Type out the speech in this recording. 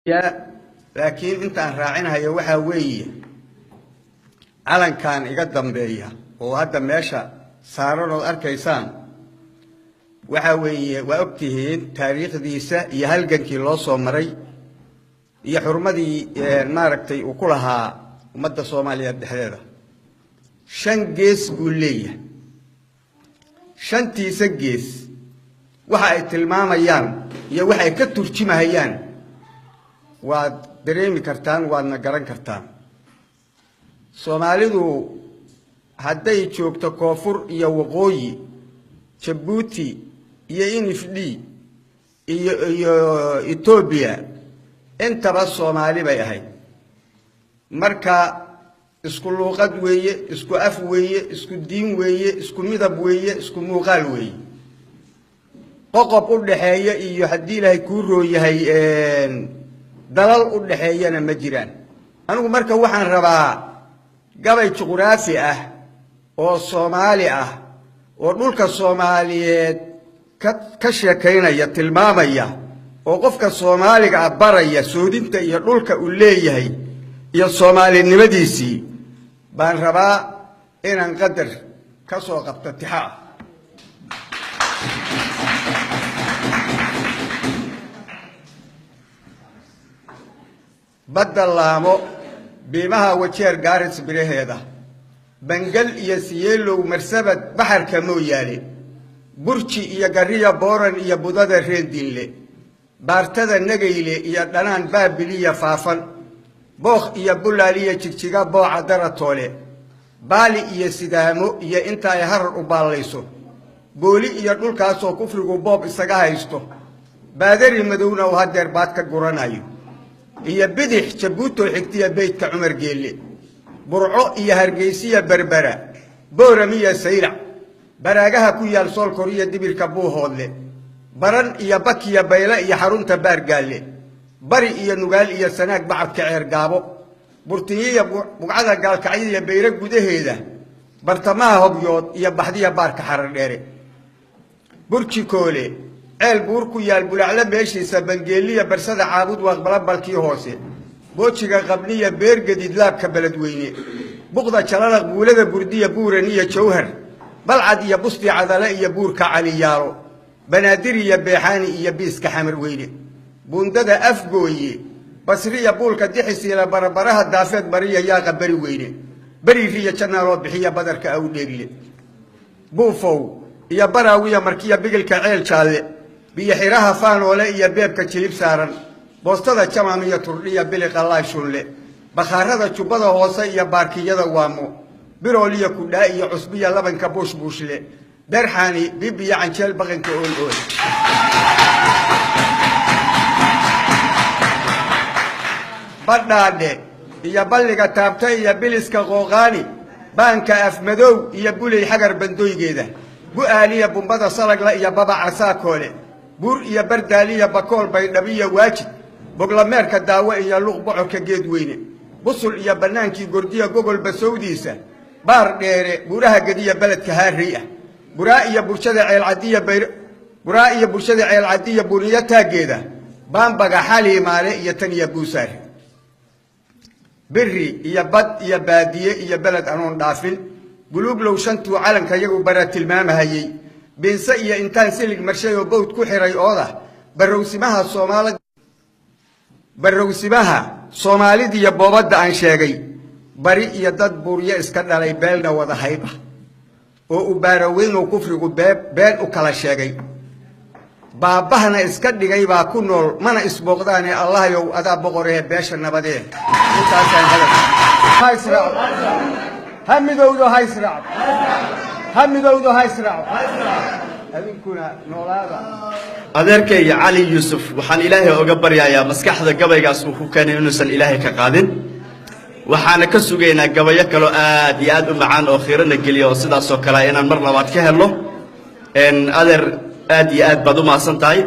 laakiin intaan raacinayo waxa weeye calankan iga dambeeya oo hadda meesha saaran oo arkaysaan waxa weeye waa ogtihiin taariikhdiisa iyo halgankii loo soo maray iyo xurmadii maaragtay uu ku lahaa ummadda Soomaaliyeed dhexdeeda shan gees buu leeyahay shantiisa gees waxa ay tilmaamayaan iyo waxa ay ka turjumahayaan waad dareemi kartaan waadna garan kartaan Soomaalidu hadday joogto koonfur iyo waqooyi Djibouti iyo NFD iyo Ethiopia intaba Soomaali bay ahayd marka isku luqad weeye isku af weeye isku diin weeye isku midab weeye isku muuqaal weeye qoqob u dhaxeeya iyo hadii Ilaahay ku rooyahay dalal u dhaxeeyana ma jiraan anigu marka waxaan rabaa gabay juqraafi ah oo Soomaali ah oo dhulka Soomaaliyeed ka sheekaynaya tilmaamaya oo qofka Soomaaliga ah baraya soodinta iyo dhulka uu leeyahay iyo Soomaalinimadiisii baan rabaa inaan qadar ka soo qabto tixaa بدلامو بيمها وجير قارس بريهيدا بنقل إيا سييلو مرسبت بحر كمو يالي برشي إيا قرية بورن إيا بوداد الرين لي بارتدا نقيلي إيا دانان بابلية فافن بوخ إيا بولالية تشيكا بو عدارة طولي بالي إيا سيدامو إيا انتا يهر أباليسو بولي إيا دول كاسو كفرقو بوب إساقها يستو بادري مدونة وهدر باتك قرانايو هي بدح جبوتو حكتيا بيت كعمر جيلي برعو هي هرقيسية بربرة بورمية سيلع براقها كويا الصول كوريا دبير كبوه هولي برن هي بكيا بيلا هي حرون تبار قالي بري هي نقال هي سناك بعد كعير قابو برتية بقعدها قال كعير بيرق وده هيدا برتماها بيوت هي بحدية بارك حرر ديري برشي كولي عيل بوركو يا البلعلة بيشي سبنجيلية برسادة عابود واقبلاب بالكي هوسي بوشيغا قبلية بير قديد لاب كبلد ويني بغضة شلالق بولادة بردية بورانية شوهر بلعدية بسطي عضلائية بوركا علي يارو بنادرية بيحاني بيس كحمر ويني بوندادة أفقوي بصرية بولكا ديحسي لبربرها الدافات برية ياغا بري ويني بري فيا چنا روب بحية بدرك أو ديرلي بوفو يا براوية مركية بيقل كعيل شالي بيحيرها فان ولا إيا بيبكا تشليب سارن بوستادا جمامية ترلية بلق الله شنلي بخارada jubada hoose iyo baarkiyada waamo birooliya ku dhaay cusbiya laban ka bush bushle darxani bibiya cancel baqanka oo badade iyo balliga taabtay iyo biliska qooqani baanka afmadow iyo bulay xagar bandooygeeda bu aaliya bumbada salagla iyo baba casaakole bur iyo bardaaliya bakool bay dhabiya waajid boglameerka daawo iyo luq bocorka geed weyne busul iyo banaankii gordiya gogol basowdiisa baar dheere buraha gadiya baladka haariya buraa iyo bulshada ceel cadiya buniya taageeda baanbaga xali maale iyo tan iyo buusaar birri iyo bad iyo baadiye iyo balad anoon dhaafin buluug low shantu calanka iyagu bara tilmaamahayay beensa iyo intaan silig marshay oo bowd ku xiray ooda barowsimaha Soomaalida iyo boobada aan sheegay bari iyo dad buuriye iska dhalay beelna wada hayba oo u baaraweyn oo kufrigu been u kala sheegay baabahana iska dhigay baa ku nool mana isbooqdaane Allah yow adaa boqoree beesha nabadee intaasaan hadal haysraac hamidowdo haysraac adinkuna noolaada adeerkay Ali Yusuf waxaan Ilaahay uga baryayaa maskaxda gabaygaas uu ku keenay inuusan Ilaahay ka qaadin waxaana ka sugeynaa gabayo kale aad iyo aad u macaan oo khiirana geliyo sidaas oo kale inaan mar labaad ka helno adeer aad iyo aad baad u maasantahay